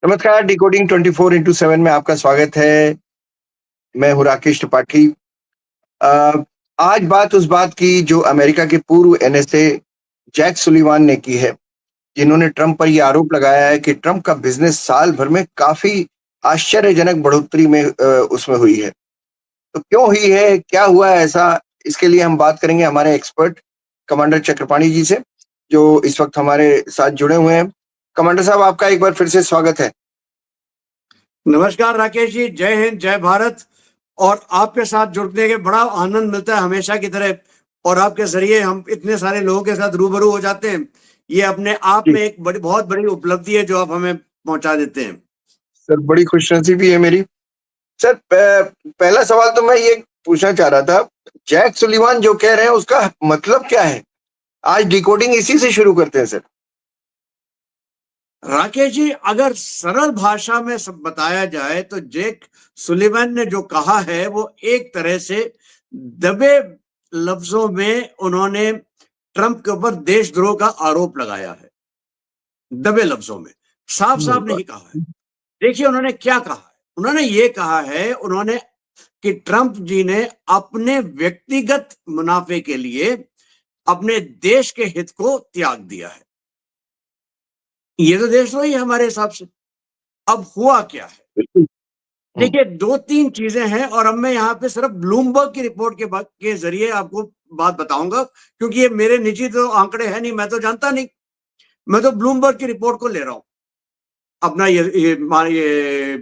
नमस्कार, decoding 24x7 में आपका स्वागत है। मैं हूँ राकेश त्रिपाठी। अ, आज बात उस बात की जो अमेरिका के पूर्व एनएसए जैक सुलिवान ने की है, जिन्होंने ट्रंप पर ये आरोप लगाया है कि ट्रंप का बिज़नेस साल भर में काफ़ी आश्चर्यजनक बढ़ोतरी में उसमें हुई है। तो क्यों हुई है? क्या हुआ है ऐसा? इसके लिए हम बात करेंगे हमारे एक्सपर्ट कमांडर चक्रपाणी जी से, जो इस वक़्त हमारे साथ जुड़े हुए हैं। कमांडर साहब, आपका एक बार फिर से स्वागत है। नमस्कार राकेश जी, जय हिंद, जय भारत। और आपके साथ जुड़ने के बड़ा आनंद मिलता है हमेशा की तरह। और आपके जरिए हम इतने सारे लोगों के साथ रूबरू हो जाते हैं। ये अपने आप जी। में एक बहुत बड़ी उपलब्धि है जो आप हमें पहुंचा देते हैं। सर, बड़ी खुशनसीबी है मेरी। सर, पहला सवाल तो मैं ये पूछना चाह रहा था, जैक सुलिवान जो कह रहे हैं उसका मतलब क्या है? आज डिकोडिंग इसी से शुरू करते हैं सर। राकेश जी, अगर सरल भाषा में सब बताया जाए तो जैक सुलिवन ने जो कहा है वो एक तरह से दबे लफ्जों में उन्होंने ट्रंप के ऊपर देशद्रोह का आरोप लगाया है। दबे लफ्जों में, साफ सही साफ बात। नहीं कहा है। देखिए उन्होंने क्या कहा है। उन्होंने ये कहा है उन्होंने कि ट्रंप जी ने अपने व्यक्तिगत मुनाफे के लिए अपने देश के हित को त्याग दिया है। ये तो देशद्रोही है हमारे हिसाब से। अब हुआ क्या है? बिल्कुल। हुँ। देखिए, दो तीन चीजें हैं और अब मैं यहाँ पे सिर्फ ब्लूमबर्ग की रिपोर्ट के जरिए आपको बात बताऊंगा, क्योंकि ये मेरे निजी तो आंकड़े हैं नहीं, मैं तो जानता नहीं। मैं तो ब्लूमबर्ग की रिपोर्ट को ले रहा हूं अपना ये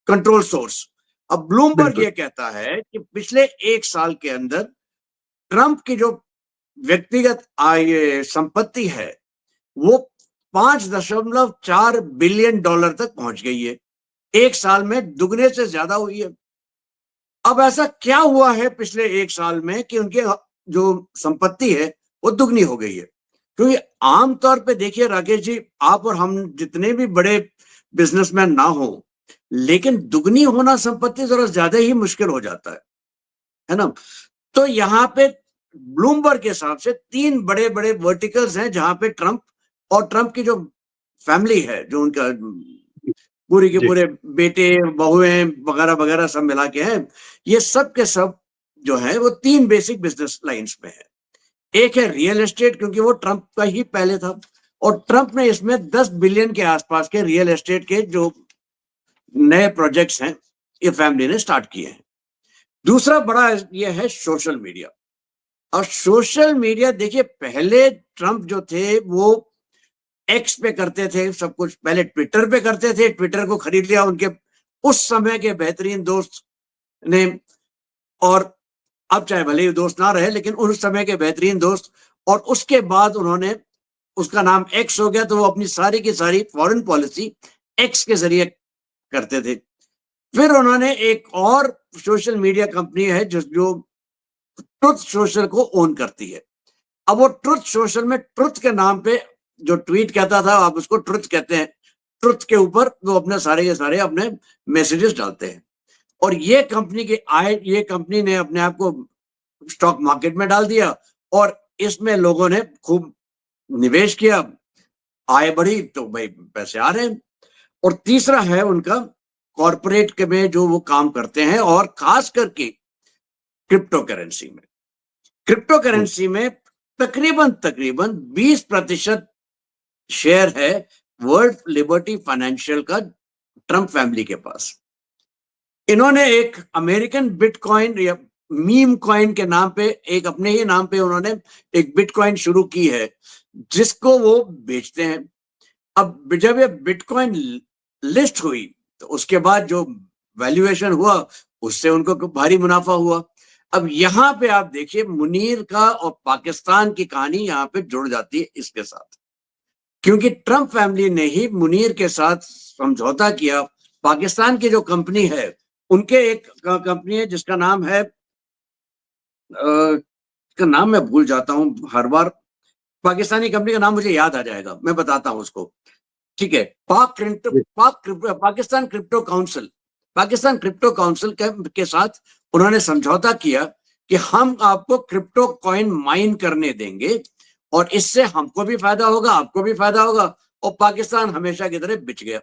कंट्रोल सोर्स। अब ब्लूमबर्ग बिल्कुल। ये कहता है कि पिछले एक साल के अंदर ट्रंप की जो व्यक्तिगत आय संपत्ति है वो 5.4 बिलियन डॉलर तक पहुंच गई है। एक साल में दुगने से ज्यादा हुई है। अब ऐसा क्या हुआ है पिछले एक साल में कि उनके जो संपत्ति है वो दुगनी हो गई है? क्योंकि आमतौर पे देखिए राकेश जी, आप और हम जितने भी बड़े बिजनेसमैन ना हो, लेकिन दुगनी होना संपत्ति जरा ज्यादा ही मुश्किल हो जाता है ना? तो यहाँ पे ब्लूमबर्ग के हिसाब से तीन बड़े बड़े वर्टिकल्स हैं जहां पे ट्रंप और ट्रंप की जो फैमिली है, जो उनका पूरी के जी। पूरे बेटे बहुएं वगैरह वगैरह सब मिला के हैं। ये सब के सब जो है वो तीन बेसिक बिजनेस लाइंस में है। एक है रियल एस्टेट, क्योंकि वो ट्रंप का ही पहले था और ट्रंप ने इसमें 10 बिलियन के आसपास के रियल एस्टेट के जो नए प्रोजेक्ट्स हैं ये फैमिली ने स्टार्ट किए हैं। दूसरा बड़ा ये है सोशल मीडिया। और सोशल मीडिया देखिए, पहले ट्रंप जो थे वो एक्स पे करते थे सब कुछ, पहले ट्विटर पे करते थे, ट्विटर को खरीद लिया उनके उस समय के बेहतरीन दोस्त ने। और अब चाहे भले ही दोस्त ना रहे, लेकिन उस समय के बेहतरीन दोस्त। और उसके बाद उन्होंने, उसका नाम एक्स हो गया तो वो अपनी सारी की सारी फॉरेन पॉलिसी एक्स के जरिए करते थे। फिर उन्होंने एक और सोशल मीडिया कंपनी है जो ट्रुथ सोशल को ओन करती है। अब वो ट्रुथ सोशल में ट्रुथ के नाम पे जो ट्वीट कहता था, आप उसको ट्रुथ कहते हैं। ट्रुथ के ऊपर वो अपने सारे के सारे अपने मैसेजेस डालते हैं। और ये कंपनी ने अपने आप को स्टॉक मार्केट में डाल दिया और इसमें लोगों ने खूब निवेश किया। आय बढ़ी तो भाई पैसे आ रहे हैं। और तीसरा है उनका कॉरपोरेट के में जो वो काम करते हैं, और खास करके क्रिप्टो करेंसी में। क्रिप्टो हुँ। करेंसी में तकरीबन तकरीबन 20% शेयर है वर्ल्ड लिबर्टी फाइनेंशियल का ट्रंप फैमिली के पास। इन्होंने एक अमेरिकन बिटकॉइन या मीम कॉइन के नाम पे, एक अपने ही नाम पे उन्होंने एक बिटकॉइन शुरू की है जिसको वो बेचते हैं। अब जब ये बिटकॉइन लिस्ट हुई तो उसके बाद जो वैल्यूएशन हुआ उससे उनको भारी मुनाफा हुआ। अब यहाँ पे आप देखिए मुनीर का और पाकिस्तान की कहानी यहाँ पे जुड़ जाती है इसके साथ, क्योंकि ट्रंप फैमिली ने ही मुनीर के साथ समझौता किया। पाकिस्तान की जो कंपनी है, उनके एक कंपनी है जिसका नाम है का नाम मैं भूल जाता हूँ हर बार। पाकिस्तानी कंपनी का नाम मुझे याद आ जाएगा, मैं बताता हूँ उसको। ठीक है, ji. Pakistan crypto council, Pakistan crypto council के साथ उन्होंने समझौता किया कि हम आपको क्रिप्टो कॉइन माइन करने देंगे और इससे हमको भी फायदा होगा, आपको भी फायदा होगा। और पाकिस्तान हमेशा की तरह बिच गया।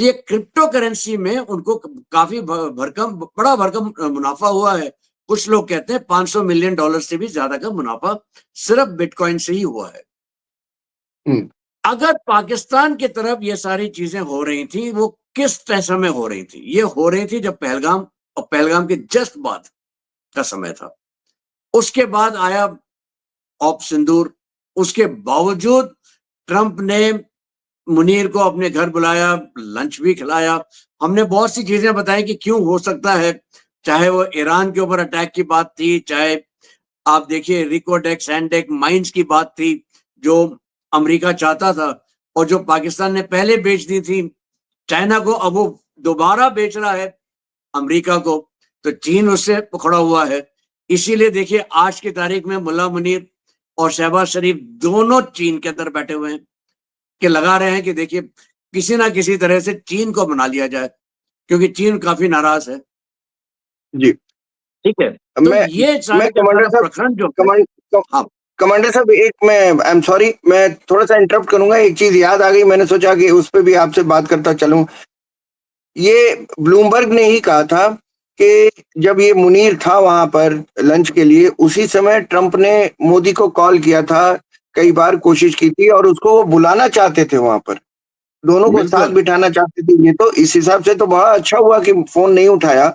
तो ये क्रिप्टो करेंसी में उनको काफी बड़ा भरकम मुनाफा हुआ है। कुछ लोग कहते हैं $500 मिलियन से भी ज्यादा का मुनाफा सिर्फ बिटकॉइन से ही हुआ है। अगर पाकिस्तान की तरफ ये सारी चीजें हो रही थी, वो किस समय हो रही थी? ये हो रही थी जब पहलगाम, और पहलगाम के जस्ट बाद का समय था। उसके बाद आया ऑप सिंदूर। उसके बावजूद ट्रंप ने मुनीर को अपने घर बुलाया, लंच भी खिलाया। हमने बहुत सी चीजें बताई कि क्यों हो सकता है, चाहे वो ईरान के ऊपर अटैक की बात थी, चाहे आप देखिए रिकोडेक सैंडेक माइंस की बात थी जो अमेरिका चाहता था और जो पाकिस्तान ने पहले बेच दी थी चाइना को, अब वो दोबारा बेच रहा है अमेरिका को, तो चीन उससे पकड़ा हुआ है। इसीलिए देखिए आज की तारीख में मुल्ला मुनीर और शहबाज शरीफ दोनों चीन के अंदर बैठे हुए हैं कि लगा रहे हैं कि देखिए किसी ना किसी तरह से चीन को मना लिया जाए, क्योंकि चीन काफी नाराज है। जी। ठीक है, तो मैं ये मैं सारे का कमांडर सारा साहब प्रकरण जो है। कमांड हाँ, कमांडर साहब, एक मैं आई एम सॉरी, मैं थोड़ा-सा इंटरप्ट करूँगा, एक चीज़ याद आ गई, मैंने सोचा कि उस पे भी आपसे बात करता चलूँ। ये ब्लूमबर्ग ने ही कहा था कि जब ये मुनीर था वहाँ पर लंच के लिए, उसी समय ट्रंप ने मोदी को कॉल किया था, कई बार कोशिश की थी और उसको वो बुलाना चाहते थे वहाँ पर। दोनों को साथ बिल्कुल। बिठाना चाहते थे, ये तो इस हिसाब से तो बड़ा अच्छा हुआ कि फ़ोन नहीं उठाया।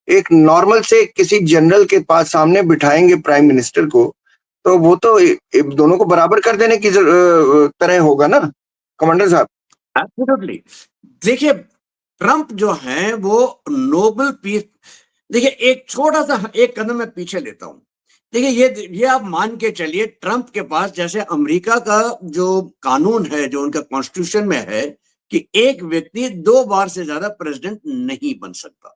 एक नॉर्मल से किसी जनरल के पास सामने बिठाएँगे प्राइम मिनिस्टर को, तो वो तो दोनों को बराबर कर देने की तरह होगा ना, कमांडर साहब? एब्सोल्युटली। देखिए ट्रंप जो है वो नोबेल पीस, देखिए एक छोटा सा एक कदम मैं पीछे लेता हूं। देखिए ये आप मान के चलिए ट्रंप के पास जैसे अमेरिका का जो कानून है, जो उनका कॉन्स्टिट्यूशन में है कि एक व्यक्ति 2 बार से ज्यादा प्रेसिडेंट नहीं बन सकता।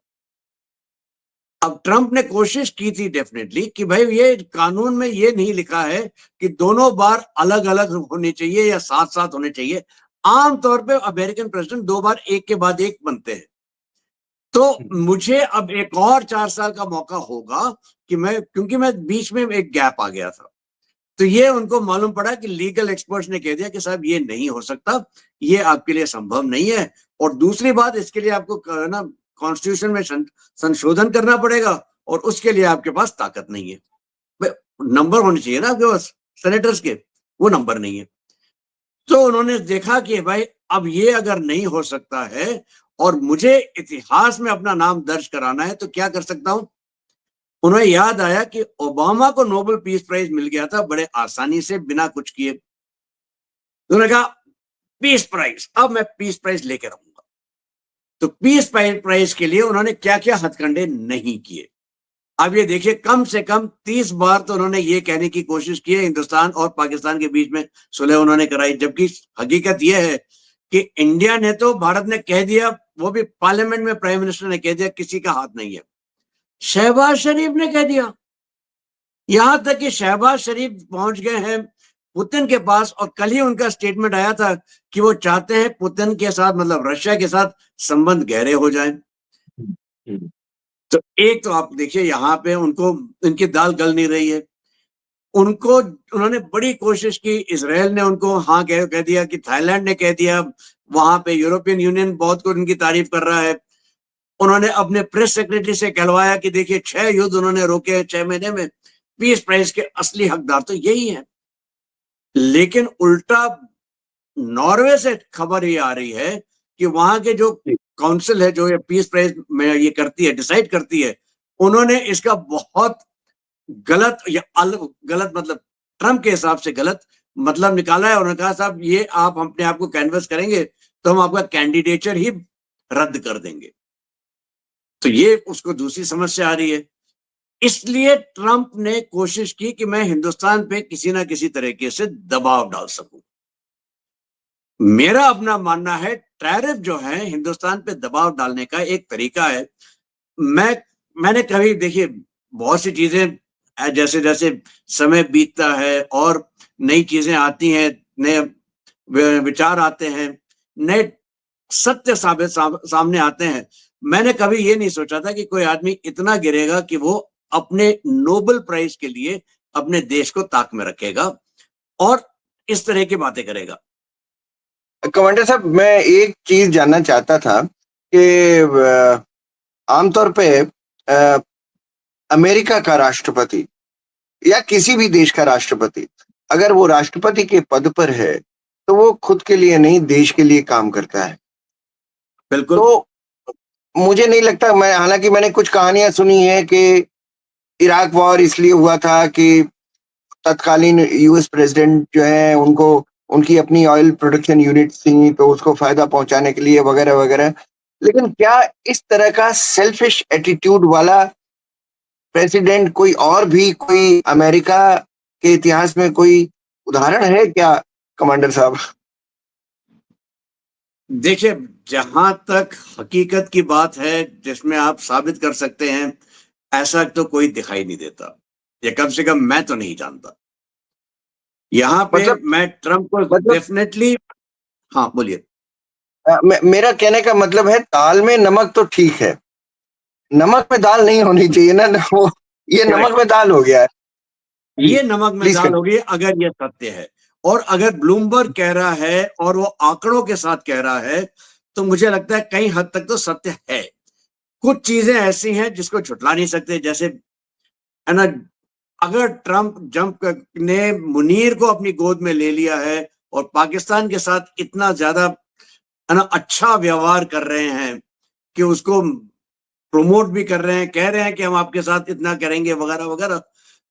अब ट्रंप ने कोशिश की थी डेफिनेटली कि भाई ये कानून में ये नहीं लिखा है कि दोनों बार अलग अलग होने चाहिए या साथ साथ होने चाहिए। आमतौर पे अमेरिकन प्रेसिडेंट 2 बार एक के बाद एक बनते हैं। तो मुझे अब एक और 4 साल का मौका होगा कि मैं, क्योंकि मैं बीच में एक गैप आ गया था, तो ये उनको मालूम पड़ा कि लीगल एक्सपर्ट्स ने कह दिया कि साहब ये नहीं हो सकता, ये आपके लिए संभव नहीं है। और दूसरी बात, इसके लिए आपको ना कॉन्स्टिट्यूशन में संशोधन करना पड़ेगा और उसके लिए आपके पास ताकत नहीं है। नंबर होने चाहिए ना आपके पास सेनेटर्स के, वो नंबर नहीं है। तो उन्होंने देखा कि भाई अब ये अगर नहीं हो सकता है और मुझे इतिहास में अपना नाम दर्ज कराना है, तो क्या कर सकता हूं? उन्हें याद आया कि ओबामा को नोबेल पीस प्राइज मिल गया था बड़े आसानी से, बिना कुछ किए। उन्होंने कहा पीस प्राइज, अब मैं पीस प्राइज लेकर आऊंगा। तो पीस प्राइज के लिए उन्होंने क्या क्या हथकंडे नहीं किए। अब ये देखिए कम से कम 30 बार तो उन्होंने ये कहने की कोशिश की है हिंदुस्तान और पाकिस्तान के बीच में सुलह उन्होंने कराई, जबकि हकीकत यह है कि इंडिया ने तो, भारत ने कह दिया, वो भी पार्लियामेंट में प्राइम मिनिस्टर ने कह दिया किसी का हाथ नहीं है। शहबाज शरीफ ने कह दिया, यहां तक कि शहबाज शरीफ पहुंच गए हैं पुतिन के पास, और कल ही उनका स्टेटमेंट आया था कि वो चाहते हैं पुतिन के साथ, मतलब रशिया के साथ संबंध गहरे हो जाएं। तो एक तो आप देखिए यहाँ पे उनको, इनकी दाल गल नहीं रही है। उनको, उन्होंने बड़ी कोशिश की, इसराइल ने उनको हाँ कह दिया, कि थाईलैंड ने कह दिया, वहां पे यूरोपियन यूनियन बहुत कुछ उनकी तारीफ कर रहा है। उन्होंने अपने प्रेस सेक्रेटरी से कहलवाया कि देखिए 6 युद्ध उन्होंने रोके 6 महीने में, पीस प्राइज के असली हकदार तो यही है। लेकिन उल्टा नॉर्वे से खबर ये आ रही है कि वहां के जो काउंसिल है, जो ये पीस प्राइज में ये करती है, डिसाइड करती है, उन्होंने इसका बहुत गलत या गलत मतलब, ट्रंप के हिसाब से गलत मतलब निकाला है। उन्होंने कहा साहब ये आप अपने आप को कैनवस करेंगे तो हम आपका कैंडिडेचर ही रद्द कर देंगे। तो ये उसको दूसरी समस्या आ रही है। इसलिए ट्रंप ने कोशिश की कि मैं हिंदुस्तान पे किसी ना किसी तरीके से दबाव डाल सकूं। मेरा अपना मानना है टैरिफ जो है हिंदुस्तान पे दबाव डालने का एक तरीका है। मैंने कभी देखिए बहुत सी चीजें, जैसे जैसे समय बीतता है और नई चीजें आती हैं, नए विचार आते हैं, नए सत्य सामने आते हैं। मैंने कभी ये नहीं सोचा था कि कोई आदमी इतना गिरेगा कि वो अपने नोबेल प्राइज के लिए अपने देश को ताक में रखेगा और इस तरह की बातें करेगा। कमांडर साहब, मैं एक चीज जानना चाहता था कि आमतौर पे अ, अमेरिका का राष्ट्रपति या किसी भी देश का राष्ट्रपति, अगर वो राष्ट्रपति के पद पर है, तो वो खुद के लिए नहीं, देश के लिए काम करता है। बिल्कुल। तो मुझे नहीं लगता, मैं हालाँकि मैंने कुछ कहानियाँ सुनी हैं कि इराक वॉर इसलिए हुआ था कि तत्कालीन यूएस प्रेसिडेंट जो है उनको उनकी अपनी ऑयल प्रोडक्शन यूनिट्स थी, तो उसको फ़ायदा पहुँचाने के लिए वगैरह-वगैरह। लेकिन क्या इस तरह का सेल्फिश एटीट्यूड वाला प्रेसिडेंट कोई और भी कोई अमेरिका के इतिहास में कोई उदाहरण है क्या कमांडर साहब? देखिए, जहाँ तक हकीकत की बात है, जिसमें आप साबित कर सकते हैं, ऐसा तो कोई दिखाई नहीं देता। या कम से कम मैं तो नहीं जानता। यहाँ पे मतलब मैं ट्रम्प को मतलब डेफ़िनेटली। हाँ, बोलिए। मेरा कहने का मतलब है, दाल में नमक तो ठीक है, नमक में दाल नहीं होनी चाहिए ना, न वो ये नमक करेक्ट। में दाल हो गया है। जी, ये नमक में प्लीज़ दाल कंटिन्यू। होगी अगर ये सत्य है। और अगर ब्लूमबर्ग कह रहा है और वो आंकड़ों के साथ कह रहा है, तो मुझे लगता है कहीं हद तक तो सत्य है। कुछ चीज़ें ऐसी हैं जिसको झुठला नहीं सकते, जैसे है ना, अगर ट्रम्प ने मुनीर को अपनी गोद में ले लिया है और पाकिस्तान के साथ इतना ज़्यादा है ना अच्छा व्यवहार कर रहे हैं कि उसको प्रमोट भी कर रहे हैं, कह रहे हैं कि हम आपके साथ इतना करेंगे वगैरह-वगैरह,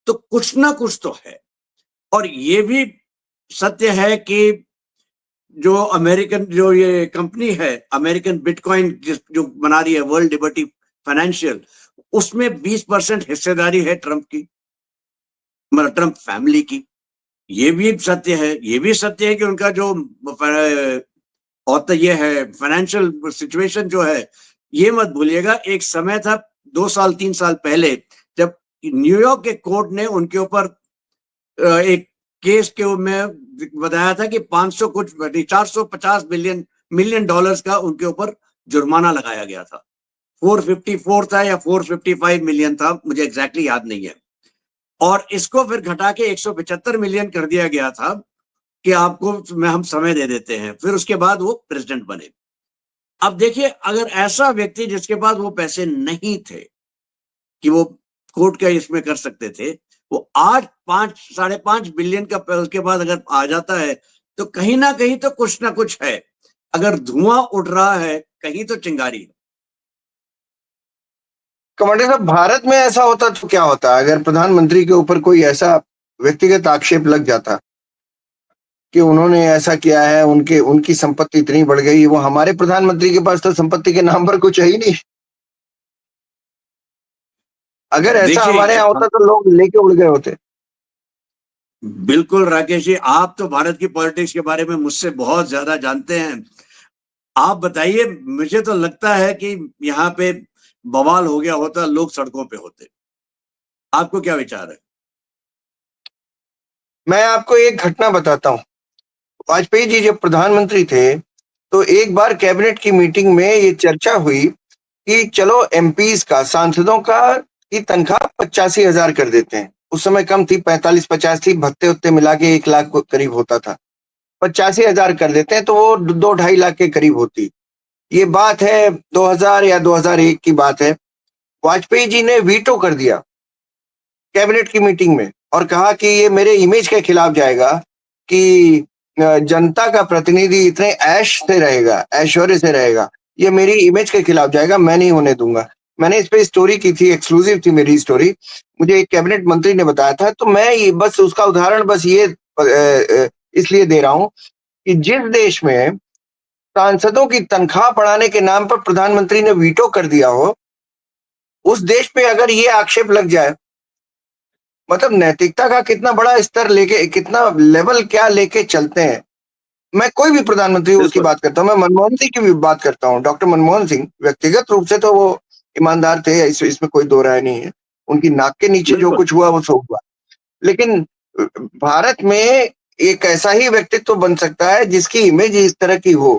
तो कुछ ना कुछ तो है। और ये भी सत्य है कि जो अमेरिकन जो ये कंपनी है, अमेरिकन बिटकॉइन जो बना रही है, वर्ल्ड लिबर्टी फाइनेंशियल, उसमें 20% हिस्सेदारी है ट्रम्प की, मतलब ट्रम्प फैमिली की। ये भी सत्य है। ये भी सत्य है कि उनका जो और तो ये है फाइनेंशियल सिचुएशन जो है, ये मत भूलिएगा, एक समय था 2 साल 3 साल पहले, जब न्यूयॉर्क के कोर्ट ने उनके ऊपर एक केस के में बताया था कि 500 कुछ 450 बिलियन मिलियन डॉलर्स का उनके ऊपर जुर्माना लगाया गया था। 454 था या 455 मिलियन था, मुझे एग्जैक्टली याद नहीं है। और इसको फिर घटा के 175 मिलियन कर दिया गया था कि आपको मैं हम समय दे देते हैं। फिर उसके बाद वो प्रेसिडेंट बने। अब देखिए, अगर ऐसा व्यक्ति जिसके पास वो पैसे नहीं थे कि वो कोर्ट का इसमें कर सकते थे, वो आज 5 साढ़े 5 बिलियन का उसके बाद अगर आ जाता है, तो कहीं न कहीं तो कुछ ना कुछ है। अगर धुआँ उड़ रहा है, कहीं तो चिंगारी है। कमांडर साहब, भारत में ऐसा होता तो क्या होता? अगर प्रधानमंत्री के ऊपर कोई ऐसा व्यक्तिगत आक्षेप लग जाता कि उन्होंने ऐसा किया है, उनके उनकी संपत्ति इतनी बढ़ गई, वो हमारे प्रधानमंत्री के पास तो संपत्ति के नाम पर कुछ है ही नहीं। अगर ऐसा देखिए, हमारे यहाँ जहाँ होता तो लोग लेके उड़ गए होते। बिल्कुल राकेश जी, आप तो भारत की पॉलिटिक्स के बारे में मुझसे बहुत ज़्यादा जानते हैं। आप बताइए, मुझे तो लगता है कि यहाँ पे बवाल हो गया होता, लोग सड़कों पे होते। आपको क्या विचार है? मैं आपको एक घटना बताता हूँ। वाजपेयी जी जब प्रधानमंत्री थे, तो एक बार कैबिनेट की मीटिंग में ये चर्चा हुई कि चलो एमपीज़ का, सांसदों का की तनख्वाह 85,000 कर देते हैं। उस समय कम थी, 45-50 थी, भत्ते-वत्ते मिला के 1 लाख के करीब होता था। 85,000 कर देते हैं तो वो 2 ढाई लाख के करीब होती। ये बात है 2000 या 2001 की बात है। वाजपेयी जी ने वीटो कर दिया कैबिनेट की मीटिंग में और कहा कि ये मेरे इमेज के खिलाफ जाएगा कि जनता का प्रतिनिधि इतने ऐश से रहेगा, ऐश्वर्य से रहेगा, ये मेरी इमेज के खिलाफ जाएगा, मैं नहीं होने दूंगा। मैंने इस पे स्टोरी की थी, एक्सक्लूसिव थी मेरी स्टोरी, मुझे एक कैबिनेट मंत्री ने बताया था, तो मैं ये बस उसका उदाहरण बस ये इसलिए दे रहा हूँ कि जिस देश में सांसदों की तनख्वाह बढ़ाने के नाम पर प्रधानमंत्री ने वीटो कर दिया हो, उस देश पे अगर ये आक्षेप लग जाए, मतलब नैतिकता का कितना बड़ा स्तर लेके, कितना लेवल क्या लेके चलते हैं। मैं कोई भी प्रधानमंत्री हो उसकी बिल्कुल, बात करता हूँ, मैं मनमोहन सिंह की भी बात करता हूँ। डॉक्टर मनमोहन सिंह व्यक्तिगत रूप से तो वो ईमानदार थे, इसमें कोई दो राय नहीं है। उनकी नाक के नीचे जो बिल्कुल। कुछ हुआ वो सो हुआ। लेकिन भारत में एक ऐसा ही व्यक्तित्व बन सकता है जिसकी इमेज इस तरह की हो।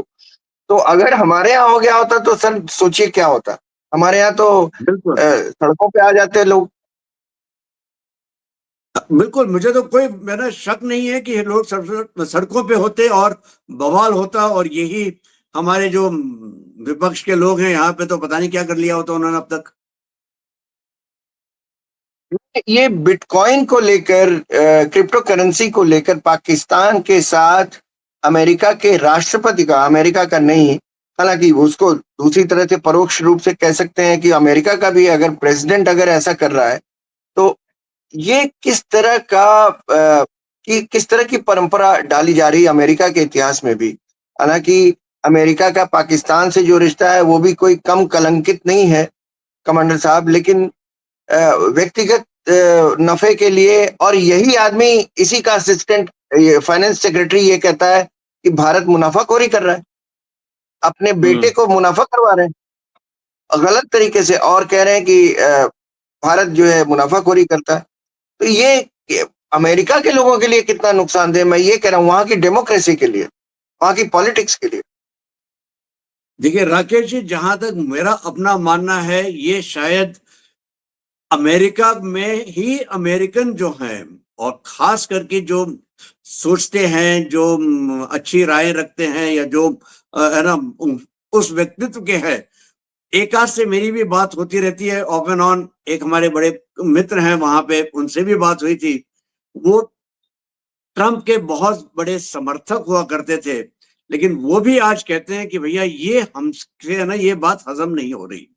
तो अगर हमारे यहाँ हो गया होता तो सर सोचिए क्या होता। हमारे यहाँ तो बिल्कुल। सड़कों पे आ जाते लोग। बिल्कुल, मुझे तो कोई मेरा शक नहीं है कि ये लोग सब सड़कों पे होते और बवाल होता, और यही हमारे जो विपक्ष के लोग हैं यहाँ पे, तो पता नहीं क्या कर लिया होता उन्होंने अब तक। ये बिटकॉइन को लेकर, क्रिप्टो करेंसी को लेकर पाकिस्तान के साथ अमेरिका के राष्ट्रपति का, अमेरिका का नहीं, हालांकि उसको दूसरी तरह से परोक्ष रूप से कह सकते हैं कि अमेरिका का भी अगर प्रेसिडेंट अगर ऐसा कर रहा है, तो ये किस तरह का कि किस तरह की परंपरा डाली जा रही है अमेरिका के इतिहास में भी। हालांकि अमेरिका का पाकिस्तान से जो रिश्ता है वो भी कोई कम कलंकित नहीं है कमांडर साहब, लेकिन व्यक्तिगत नफे के लिए, और यही आदमी, इसी का असिस्टेंट फाइनेंस सेक्रेटरी ये कहता है कि भारत मुनाफाखोरी कर रहा है, अपने बेटे को मुनाफा करवा रहे हैं गलत तरीके से, और कह रहे हैं कि भारत जो है मुनाफाखोरी करता है। तो ये अमेरिका के लोगों के लिए कितना नुकसानदेह, मैं ये कह रहा हूँ, वहां की डेमोक्रेसी के लिए, वहां की पॉलिटिक्स के लिए। देखिए राकेश जी, जहां तक मेरा अपना मानना है, ये शायद अमेरिका में ही अमेरिकन जो हैं, और खास करके जो सोचते हैं, जो अच्छी राय रखते हैं, या जो है ना, उस व्यक्तित्व के हैं। एक आध से मेरी भी बात होती रहती है ऑफ एंड ऑन, एक हमारे बड़े मित्र हैं वहां पे, उनसे भी बात हुई थी। वो ट्रंप के बहुत बड़े समर्थक हुआ करते थे, लेकिन वो भी आज कहते हैं कि भैया ये हमसे है ना, ये बात हजम नहीं हो रही,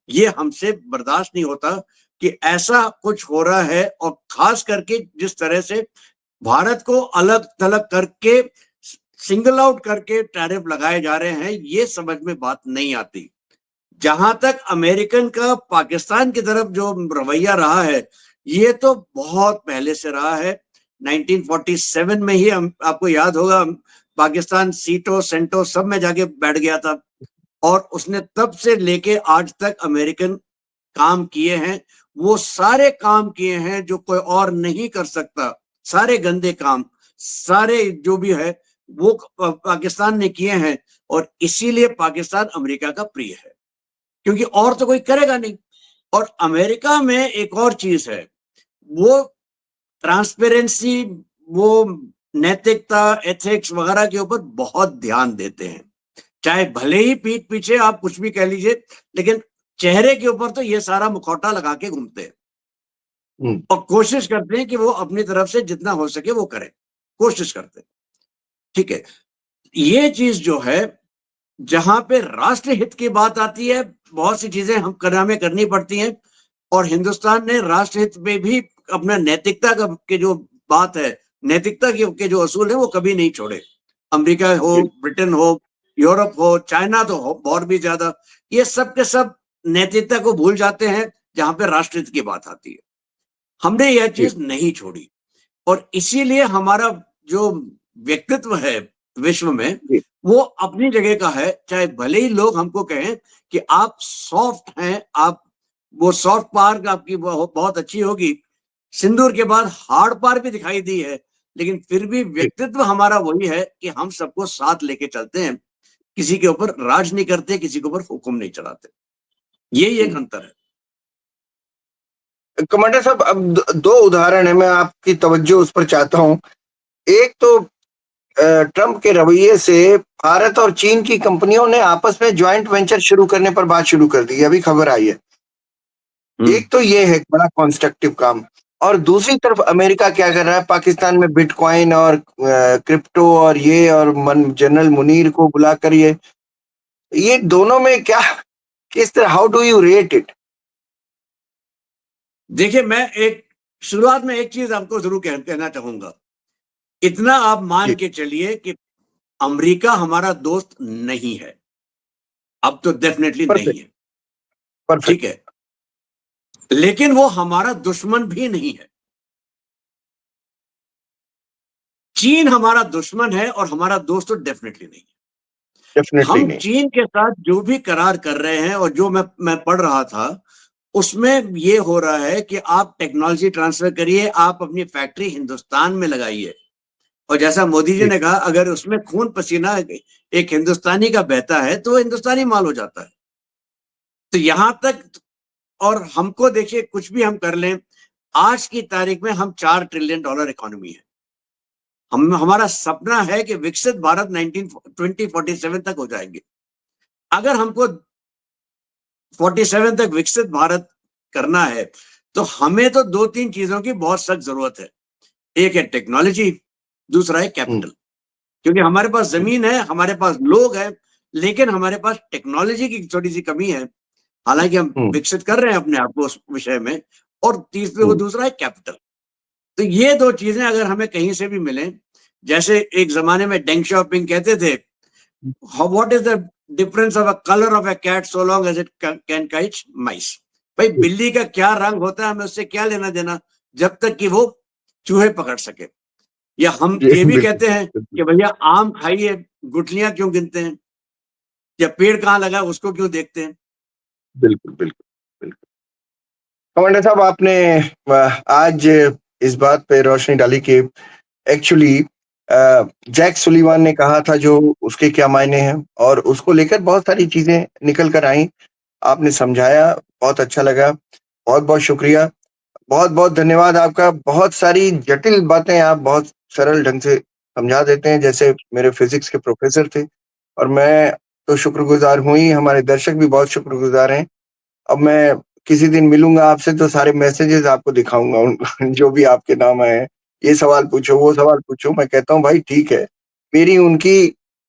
ये हमसे बर्दाश्त नहीं होता कि ऐसा कुछ हो रहा है, और खास करके जिस तरह से भारत को अलग थलग करके, सिंगल आउट करके टैरिफ लगाए जा रहे हैं, ये समझ में बात नहीं आती। जहां तक अमेरिकन का पाकिस्तान की तरफ जो रवैया रहा है, ये तो बहुत पहले से रहा है। 1947 में ही आपको याद होगा, पाकिस्तान सीटो सेंटो सब में जाके बैठ गया था, और उसने तब से लेके आज तक अमेरिकन काम किए हैं। वो सारे काम किए हैं जो कोई और नहीं कर सकता, सारे गंदे काम, सारे जो भी है वो पाकिस्तान ने किए हैं, और इसीलिए पाकिस्तान अमेरिका का प्रिय है, क्योंकि और तो कोई करेगा नहीं। और अमेरिका में एक और चीज है, वो ट्रांसपेरेंसी, वो नैतिकता, एथिक्स वगैरह के ऊपर बहुत ध्यान देते हैं। चाहे भले ही पीठ पीछे आप कुछ भी कह लीजिए, लेकिन चेहरे के ऊपर तो ये सारा मुखौटा लगा के घूमते हैं, हम्म, और कोशिश करते हैं कि वो अपनी तरफ से जितना हो सके वो करें, कोशिश करते हैं। ठीक है, ये चीज जो है, जहां पे राष्ट्र हित की बात आती है, बहुत सी चीजें हमें करनी पड़ती हैं, और हिंदुस्तान ने राष्ट्र हित में भी अपना नैतिकता का के जो बात है, नैतिकता के जो असूल है, वो कभी नहीं छोड़े। अमेरिका हो, जी, ब्रिटेन हो, यूरोप हो, चाइना तो हो और भी ज्यादा, ये सब के सब नैतिकता को भूल जाते हैं जहां पे राष्ट्र हित की बात आती है। हमने यह जी, चीज नहीं छोड़ी, और इसीलिए हमारा जो व्यक्तित्व है विश्व में, जी, वो अपनी जगह का है। चाहे भले ही लोग हमको कहें कि आप सॉफ्ट हैं, आप वो सॉफ्ट पावर आपकी बहुत अच्छी होगी, सिंदूर के बाद हार्ड पावर भी दिखाई दी है, लेकिन फिर भी जी। व्यक्तित्व हमारा वही है कि हम सबको साथ लेके चलते हैं, किसी के ऊपर राज नहीं करते, किसी के ऊपर हुक्म नहीं चलाते। यही एक अंतर है। कमांडर साहब, अब दो उदाहरण है, मैं आपकी तवज्जो उस पर चाहता हूँ। एक तो ट्रंप के रवैये से भारत और चीन की कंपनियों ने आपस में ज्वाइंट वेंचर शुरू करने पर बात शुरू कर दी है, अभी खबर आई है। हम्म। एक तो ये है बड़ा कॉन्स्ट्रक्टिव काम, और दूसरी तरफ अमेरिका क्या कर रहा है, पाकिस्तान में बिटकॉइन और क्रिप्टो और ये, और जनरल मुनीर को बुलाकर ये दोनों में क्या, किस तरह, how do you rate it? देखिए, मैं एक शुरुआत में एक चीज आपको जरूर कहना चाहूंगा। इतना आप मान जी, के चलिए कि अमेरिका हमारा दोस्त नहीं है, अब तो डेफिनेटली नहीं परफेक्ट, है। ठीक परफेक्ट। है, लेकिन वो हमारा दुश्मन भी नहीं है। चीन हमारा दुश्मन है और हमारा दोस्त तो डेफिनेटली नहीं है। डेफिनेटली हम नहीं। चीन के साथ जो भी करार कर रहे हैं, और जो मैं पढ़ रहा था, उसमें ये हो रहा है कि आप टेक्नोलॉजी ट्रांसफर करिए, आप अपनी फैक्ट्री हिंदुस्तान में लगाइए, और जैसा मोदी जी जी, ने कहा, अगर उसमें खून पसीना एक हिंदुस्तानी का बहता है तो हिंदुस्तानी माल हो जाता है। तो यहां तक, और हमको देखिए, कुछ भी हम कर लें, आज की तारीख में हम $4 ट्रिलियन इकोनॉमी है। हमारा सपना है कि विकसित भारत 2047 तक हो जाएंगे। अगर हमको 47 तक विकसित भारत करना है तो हमें तो 2-3 चीजों की बहुत सख्त जरूरत है। एक है टेक्नोलॉजी, दूसरा है कैपिटल। क्योंकि हमारे पास जमीन है, हमारे पास लोग हैं, लेकिन हमारे पास टेक्नोलॉजी की थोड़ी सी कमी है। हालांकि हम विकसित कर रहे हैं अपने आप को उस विषय में। और तीसरे वो दूसरा है कैपिटल। तो ये 2 चीजें अगर हमें कहीं से भी मिलें, जैसे एक जमाने में डेंग शॉपिंग कहते थे, what is the difference of a colour of a cat so long as it can catch mice. भाई बिल्ली का क्या रंग होता है, हमें उससे क्या लेना देना, जब तक कि वो चूहे पकड़ सके। या हम जी, ये भी बिल्कुल, कहते हैं बिल्कुल, कि भैया आम खाइए, गुठलियां क्यों गिनते हैं, या पेड़ कहाँ लगा है उसको क्यों देखते हैं। बिल्कुल, बिल्कुल, बिल्कुल। कमांडर साहब, आपने आज इस बात पे रोशनी डाली कि एक्चुअली जैक सुलिवान ने कहा था जो उसके क्या मायने हैं, और उसको लेकर बहुत सारी चीजें निकल कर आई। आपने समझाया, बहुत अच्छा लगा। बहुत-बहुत शुक्रिया। बहुत-बहुत धन्यवाद आपका। बहुत सारी जटिल बातें आप बहुत सरल ढंग से समझा देते हैं, जैसे मेरे फिज़िक्स के प्रोफ़ेसर थे, और मैं तो शुक्रगुज़ार हूँ ही, हमारे दर्शक भी बहुत शुक्रगुज़ार हैं। अब मैं किसी दिन मिलूँगा आपसे तो सारे मैसेजेज़ आपको दिखाऊँगा उन जो भी आपके नाम आए हैं। ये सवाल पूछो, वो सवाल पूछो, मैं कहता हूँ भाई ठीक है। मेरी उनकी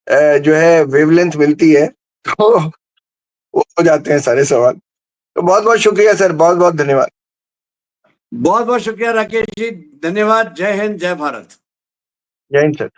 जो है वेवलेंथ मिलती है, तो वो हो जाते हैं सारे सवाल। तो बहुत-बहुत शुक्रिया सर, बहुत-बहुत धन्यवाद। बहुत बहुत शुक्रिया राकेश जी, धन्यवाद। जय हिंद, जय भारत। जय हिंद सर।